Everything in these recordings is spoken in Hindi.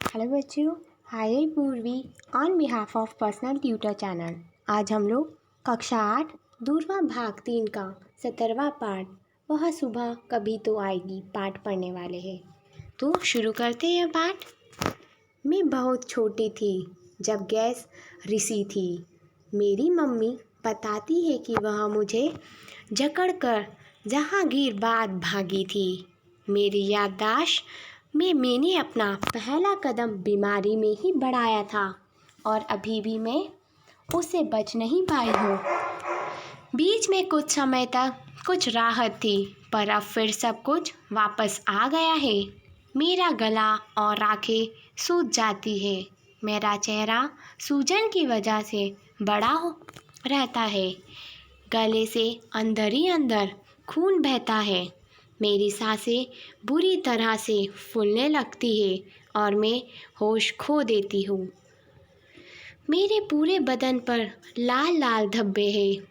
हेलो बच्चों, हाय पूर्वी on behalf of personal tutor channel. आज हम लोग कक्षा 8 दूरवा भाग 3 का 17वां पाठ वह सुबह कभी तो आएगी पाठ पढ़ने वाले हैं। तो शुरू करते हैं पाठ। मैं बहुत छोटी थी जब गैस रिसी थी। मेरी मम्मी बताती है कि वह मुझे जकड़कर जहांगीरबाद भागी थी। मेरी याददाश्त में मैंने अपना पहला कदम बीमारी में ही बढ़ाया था और अभी भी मैं उससे बच नहीं पाई हूँ। बीच में कुछ समय तक कुछ राहत थी, पर अब फिर सब कुछ वापस आ गया है। मेरा गला और आँखें सूज जाती है। मेरा चेहरा सूजन की वजह से बड़ा हो रहता है। गले से अंदर ही अंदर खून बहता है। मेरी सांसें बुरी तरह से फूलने लगती है और मैं होश खो देती हूँ। मेरे पूरे बदन पर लाल लाल धब्बे हैं।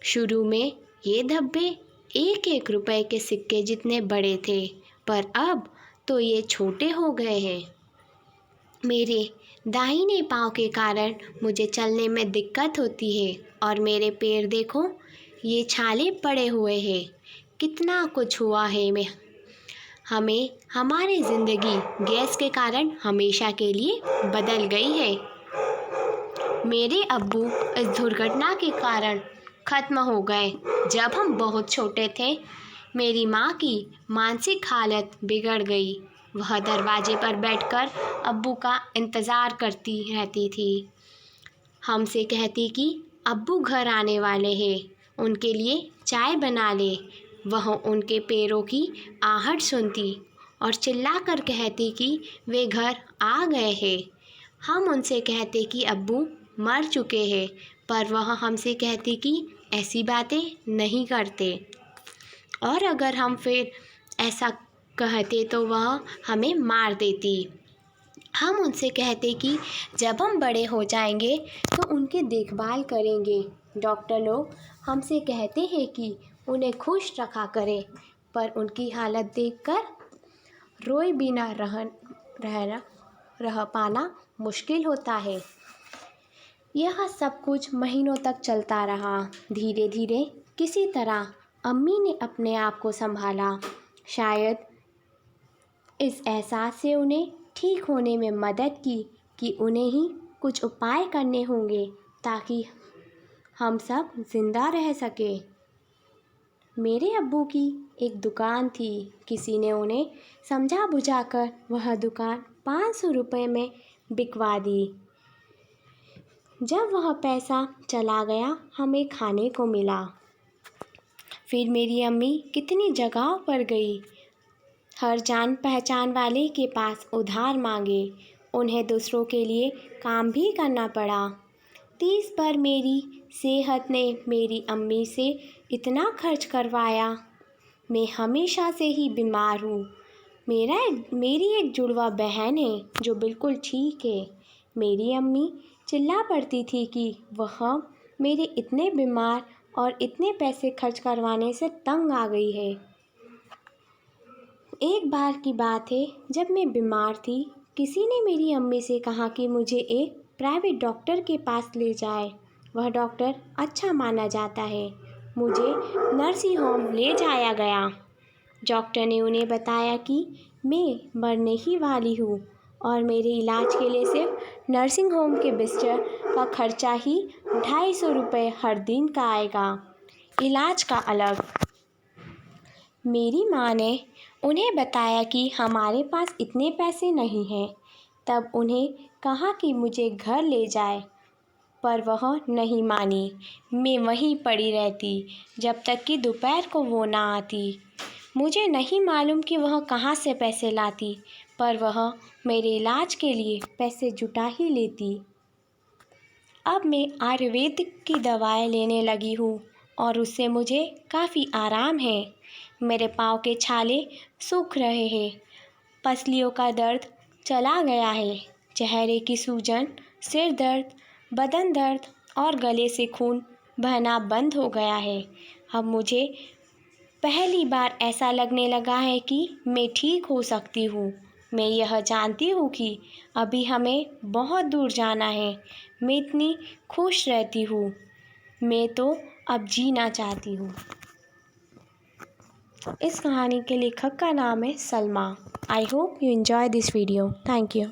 शुरू में ये धब्बे 1-1 रुपए के सिक्के जितने बड़े थे, पर अब तो ये छोटे हो गए हैं। मेरे दाहिने पाँव के कारण मुझे चलने में दिक्कत होती है और मेरे पैर देखो, ये छाले पड़े हुए हैं। कितना कुछ हुआ है हमें हमारी ज़िंदगी गैस के कारण हमेशा के लिए बदल गई है। मेरे अब्बू इस दुर्घटना के कारण ख़त्म हो गए जब हम बहुत छोटे थे। मेरी माँ की मानसिक हालत बिगड़ गई। वह दरवाजे पर बैठकर अब्बू का इंतज़ार करती रहती थी। हमसे कहती कि अब्बू घर आने वाले हैं, उनके लिए चाय बना ले। वह उनके पैरों की आहट सुनती और चिल्लाकर कहती कि वे घर आ गए हैं। हम उनसे कहते कि अब्बू मर चुके हैं, पर वह हमसे कहती कि ऐसी बातें नहीं करते। और अगर हम फिर ऐसा कहते तो वह हमें मार देती। हम उनसे कहते कि जब हम बड़े हो जाएंगे तो उनकी देखभाल करेंगे। डॉक्टर लोग हमसे कहते हैं कि उन्हें खुश रखा करें, पर उनकी हालत देखकर रोए बिना रह पाना मुश्किल होता है। यह सब कुछ महीनों तक चलता रहा। धीरे धीरे किसी तरह अम्मी ने अपने आप को संभाला। शायद इस एहसास से उन्हें ठीक होने में मदद की कि उन्हें ही कुछ उपाय करने होंगे ताकि हम सब जिंदा रह सके। मेरे अब्बू की एक दुकान थी। किसी ने उन्हें समझा बुझाकर वह दुकान 500 रुपये में बिकवा दी। जब वह पैसा चला गया, हमें खाने को मिला। फिर मेरी अम्मी कितनी जगहों पर गई, हर जान पहचान वाले के पास उधार मांगे। उन्हें दूसरों के लिए काम भी करना पड़ा। 30 पर मेरी सेहत ने मेरी अम्मी से इतना खर्च करवाया। मैं हमेशा से ही बीमार हूँ। मेरी एक जुड़वा बहन है जो बिल्कुल ठीक है। मेरी अम्मी चिल्ला पड़ती थी कि वह मेरे इतने बीमार और इतने पैसे खर्च करवाने से तंग आ गई है। एक बार की बात है, जब मैं बीमार थी, किसी ने मेरी अम्मी से कहा कि मुझे एक प्राइवेट डॉक्टर के पास ले जाए। वह डॉक्टर अच्छा माना जाता है। मुझे नर्सिंग होम ले जाया गया। डॉक्टर ने उन्हें बताया कि मैं मरने ही वाली हूँ और मेरे इलाज के लिए सिर्फ नर्सिंग होम के बिस्तर का खर्चा ही 250 रुपये हर दिन का आएगा, इलाज का अलग। मेरी माँ ने उन्हें बताया कि हमारे पास इतने पैसे नहीं हैं। तब उन्हें कहा कि मुझे घर ले जाए, पर वह नहीं मानी। मैं वहीं पड़ी रहती जब तक कि दोपहर को वो ना आती। मुझे नहीं मालूम कि वह कहाँ से पैसे लाती, पर वह मेरे इलाज के लिए पैसे जुटा ही लेती। अब मैं आयुर्वेदिक की दवाएं लेने लगी हूँ और उससे मुझे काफ़ी आराम है। मेरे पाँव के छाले सूख रहे हैं, पसलियों का दर्द चला गया है, चेहरे की सूजन, सिर दर्द, बदन दर्द और गले से खून बहना बंद हो गया है। अब मुझे पहली बार ऐसा लगने लगा है कि मैं ठीक हो सकती हूँ। मैं यह जानती हूँ कि अभी हमें बहुत दूर जाना है। मैं इतनी खुश रहती हूँ। मैं तो अब जीना चाहती हूँ। इस कहानी के लेखक का नाम है Salma. I hope you enjoy this video. Thank you.